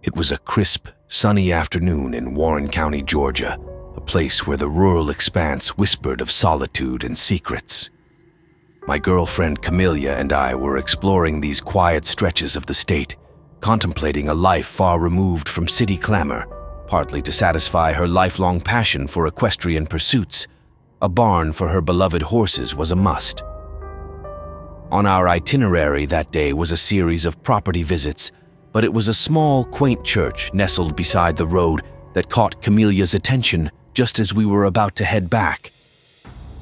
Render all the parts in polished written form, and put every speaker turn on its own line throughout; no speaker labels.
It was a crisp, sunny afternoon in Warren County, Georgia, a place where the rural expanse whispered of solitude and secrets. My girlfriend Camelia and I were exploring these quiet stretches of the state, contemplating a life far removed from city clamor, partly to satisfy her lifelong passion for equestrian pursuits. A barn for her beloved horses was a must. On our itinerary that day was a series of property visits, but it was a small, quaint church nestled beside the road that caught Camelia's attention just as we were about to head back.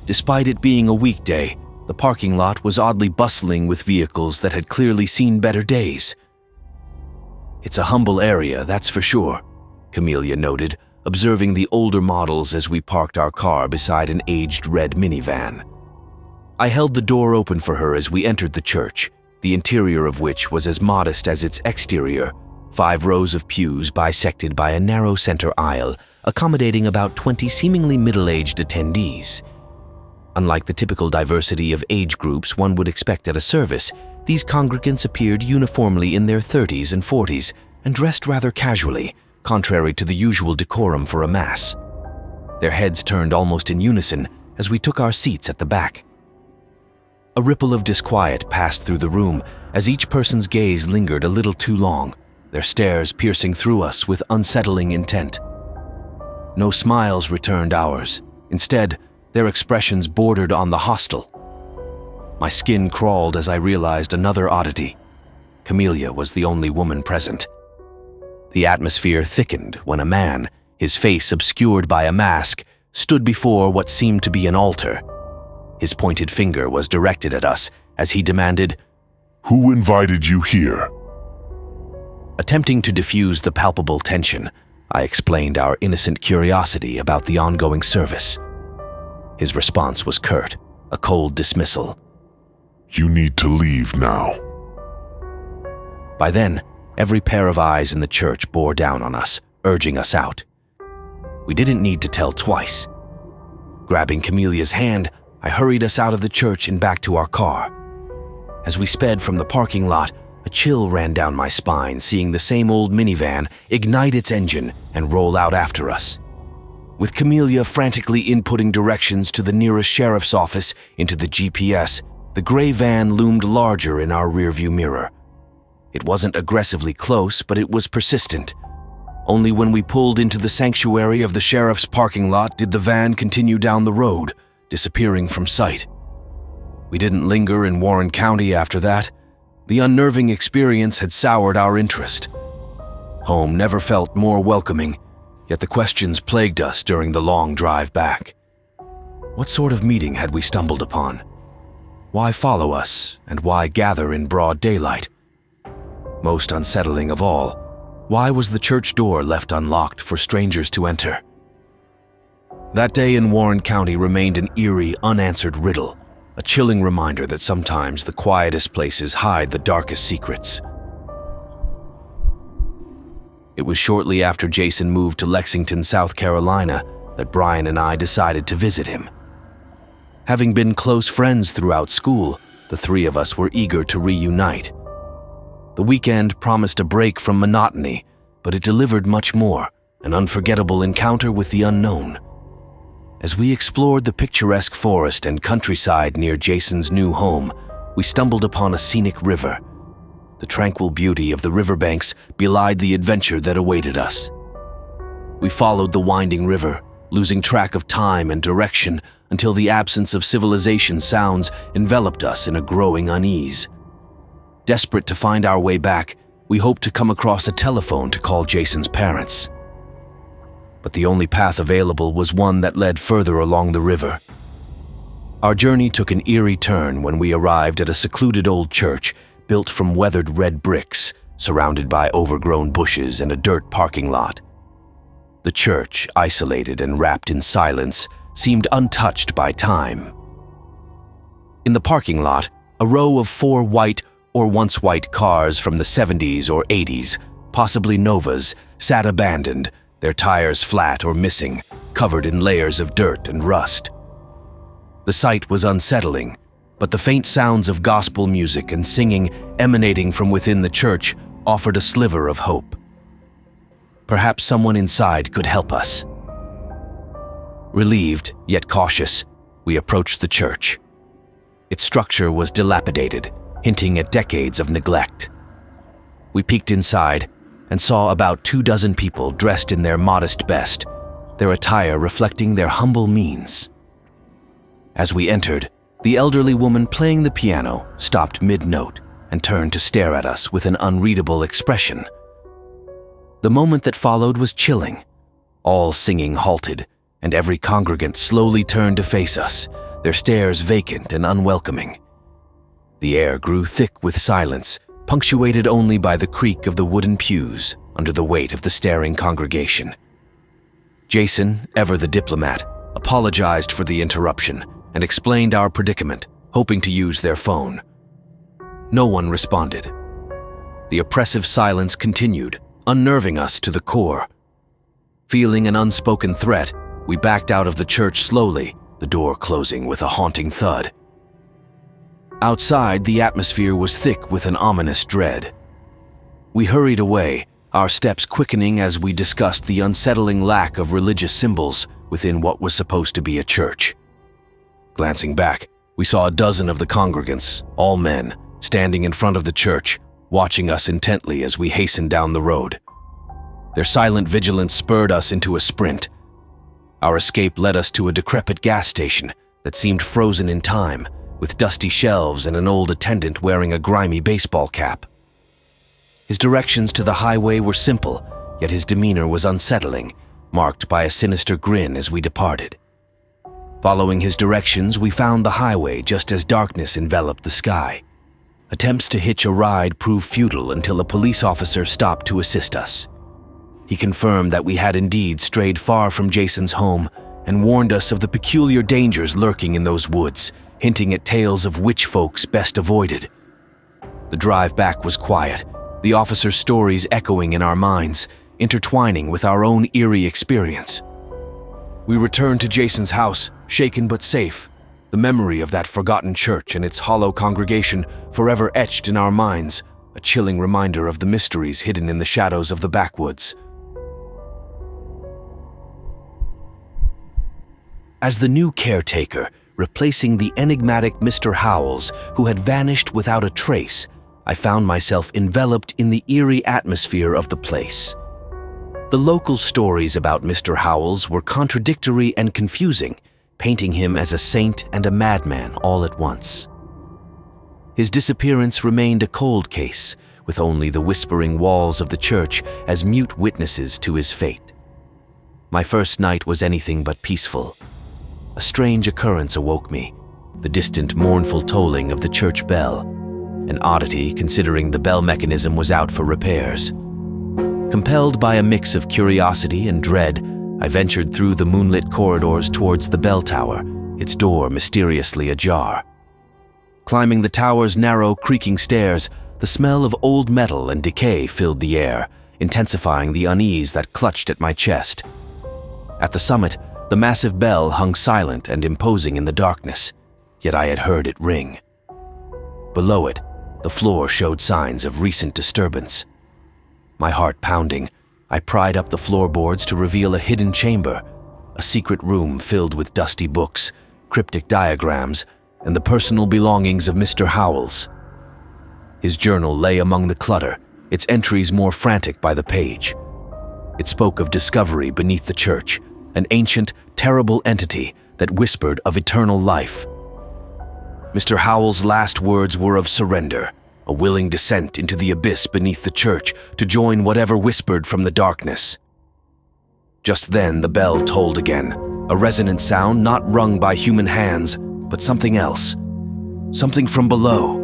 Despite it being a weekday, the parking lot was oddly bustling with vehicles that had clearly seen better days. "It's a humble area, that's for sure," Camelia noted, observing the older models as we parked our car beside an aged red minivan. I held the door open for her as we entered the church, the interior of which was as modest as its exterior, 5 rows of pews bisected by a narrow center aisle, accommodating about 20 seemingly middle-aged attendees. Unlike the typical diversity of age groups one would expect at a service, these congregants appeared uniformly in their 30s and 40s and dressed rather casually, contrary to the usual decorum for a mass. Their heads turned almost in unison as we took our seats at the back. A ripple of disquiet passed through the room as each person's gaze lingered a little too long, their stares piercing through us with unsettling intent. No smiles returned ours. Instead, their expressions bordered on the hostile. My skin crawled as I realized another oddity. Camelia was the only woman present. The atmosphere thickened when a man, his face obscured by a mask, stood before what seemed to be an altar. His pointed finger was directed at us as he demanded,
"Who invited you here?"
Attempting to diffuse the palpable tension, I explained our innocent curiosity about the ongoing service. His response was curt, a cold dismissal.
"You need to leave now."
By then, every pair of eyes in the church bore down on us, urging us out. We didn't need to tell twice. Grabbing Camelia's hand, I hurried us out of the church and back to our car. As we sped from the parking lot, a chill ran down my spine seeing the same old minivan ignite its engine and roll out after us. With Camelia frantically inputting directions to the nearest sheriff's office into the GPS, the gray van loomed larger in our rearview mirror. It wasn't aggressively close, but it was persistent. Only when we pulled into the sanctuary of the sheriff's parking lot did the van continue down the road, disappearing from sight. We didn't linger in Warren County after that. The unnerving experience had soured our interest. Home never felt more welcoming, yet the questions plagued us during the long drive back. What sort of meeting had we stumbled upon? Why follow us, and why gather in broad daylight? Most unsettling of all, why was the church door left unlocked for strangers to enter? That day in Warren County remained an eerie, unanswered riddle, a chilling reminder that sometimes the quietest places hide the darkest secrets. It was shortly after Jason moved to Lexington, South Carolina, that Brian and I decided to visit him. Having been close friends throughout school, the 3 of us were eager to reunite. The weekend promised a break from monotony, but it delivered much more, an unforgettable encounter with the unknown. As we explored the picturesque forest and countryside near Jason's new home, we stumbled upon a scenic river. The tranquil beauty of the riverbanks belied the adventure that awaited us. We followed the winding river, losing track of time and direction until the absence of civilization sounds enveloped us in a growing unease. Desperate to find our way back, we hoped to come across a telephone to call Jason's parents. But the only path available was one that led further along the river. Our journey took an eerie turn when we arrived at a secluded old church built from weathered red bricks, surrounded by overgrown bushes and a dirt parking lot. The church, isolated and wrapped in silence, seemed untouched by time. In the parking lot, a row of 4 white or once white cars from the 70s or 80s, possibly Novas, sat abandoned, their tires flat or missing, covered in layers of dirt and rust. The sight was unsettling, but the faint sounds of gospel music and singing emanating from within the church offered a sliver of hope. Perhaps someone inside could help us. Relieved, yet cautious, we approached the church. Its structure was dilapidated, hinting at decades of neglect. We peeked inside and saw about 24 people dressed in their modest best, their attire reflecting their humble means. As we entered, the elderly woman playing the piano stopped mid-note and turned to stare at us with an unreadable expression. The moment that followed was chilling. All singing halted, and every congregant slowly turned to face us, their stares vacant and unwelcoming. The air grew thick with silence, punctuated only by the creak of the wooden pews under the weight of the staring congregation. Jason, ever the diplomat, apologized for the interruption and explained our predicament, hoping to use their phone. No one responded. The oppressive silence continued, unnerving us to the core. Feeling an unspoken threat, we backed out of the church slowly, the door closing with a haunting thud. Outside, the atmosphere was thick with an ominous dread. We hurried away, our steps quickening as we discussed the unsettling lack of religious symbols within what was supposed to be a church. Glancing back, we saw 12 of the congregants, all men, standing in front of the church, watching us intently as we hastened down the road. Their silent vigilance spurred us into a sprint. Our escape led us to a decrepit gas station that seemed frozen in time, with dusty shelves and an old attendant wearing a grimy baseball cap. His directions to the highway were simple, yet his demeanor was unsettling, marked by a sinister grin as we departed. Following his directions, we found the highway just as darkness enveloped the sky. Attempts to hitch a ride proved futile until a police officer stopped to assist us. He confirmed that we had indeed strayed far from Jason's home and warned us of the peculiar dangers lurking in those woods, hinting at tales of witch folks best avoided. The drive back was quiet, the officer's stories echoing in our minds, intertwining with our own eerie experience. We returned to Jason's house, shaken but safe, the memory of that forgotten church and its hollow congregation forever etched in our minds, a chilling reminder of the mysteries hidden in the shadows of the backwoods. As the new caretaker, replacing the enigmatic Mr. Howells, who had vanished without a trace, I found myself enveloped in the eerie atmosphere of the place. The local stories about Mr. Howells were contradictory and confusing, painting him as a saint and a madman all at once. His disappearance remained a cold case, with only the whispering walls of the church as mute witnesses to his fate. My first night was anything but peaceful. A strange occurrence awoke me, the distant mournful tolling of the church bell, an oddity considering the bell mechanism was out for repairs. Compelled by a mix of curiosity and dread, I ventured through the moonlit corridors towards the bell tower, its door mysteriously ajar. Climbing the tower's narrow, creaking stairs, the smell of old metal and decay filled the air, intensifying the unease that clutched at my chest. At the summit, the massive bell hung silent and imposing in the darkness, yet I had heard it ring. Below it, the floor showed signs of recent disturbance. My heart pounding, I pried up the floorboards to reveal a hidden chamber, a secret room filled with dusty books, cryptic diagrams, and the personal belongings of Mr. Howells. His journal lay among the clutter, its entries more frantic by the page. It spoke of discovery beneath the church, an ancient, terrible entity that whispered of eternal life. Mr. Howells' last words were of surrender, a willing descent into the abyss beneath the church to join whatever whispered from the darkness. Just then the bell tolled again, a resonant sound not rung by human hands, but something else, something from below.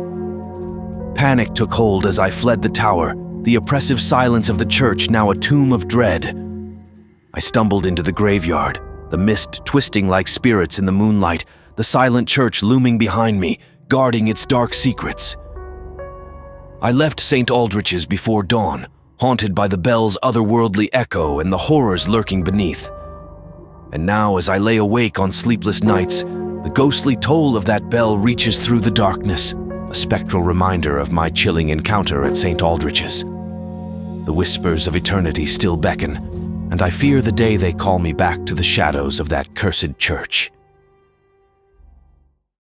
Panic took hold as I fled the tower, the oppressive silence of the church now a tomb of dread. I stumbled into the graveyard, the mist twisting like spirits in the moonlight, the silent church looming behind me, guarding its dark secrets. I left St. Aldrich's before dawn, haunted by the bell's otherworldly echo and the horrors lurking beneath. And now, as I lay awake on sleepless nights, the ghostly toll of that bell reaches through the darkness, a spectral reminder of my chilling encounter at St. Aldrich's. The whispers of eternity still beckon, and I fear the day they call me back to the shadows of that cursed church.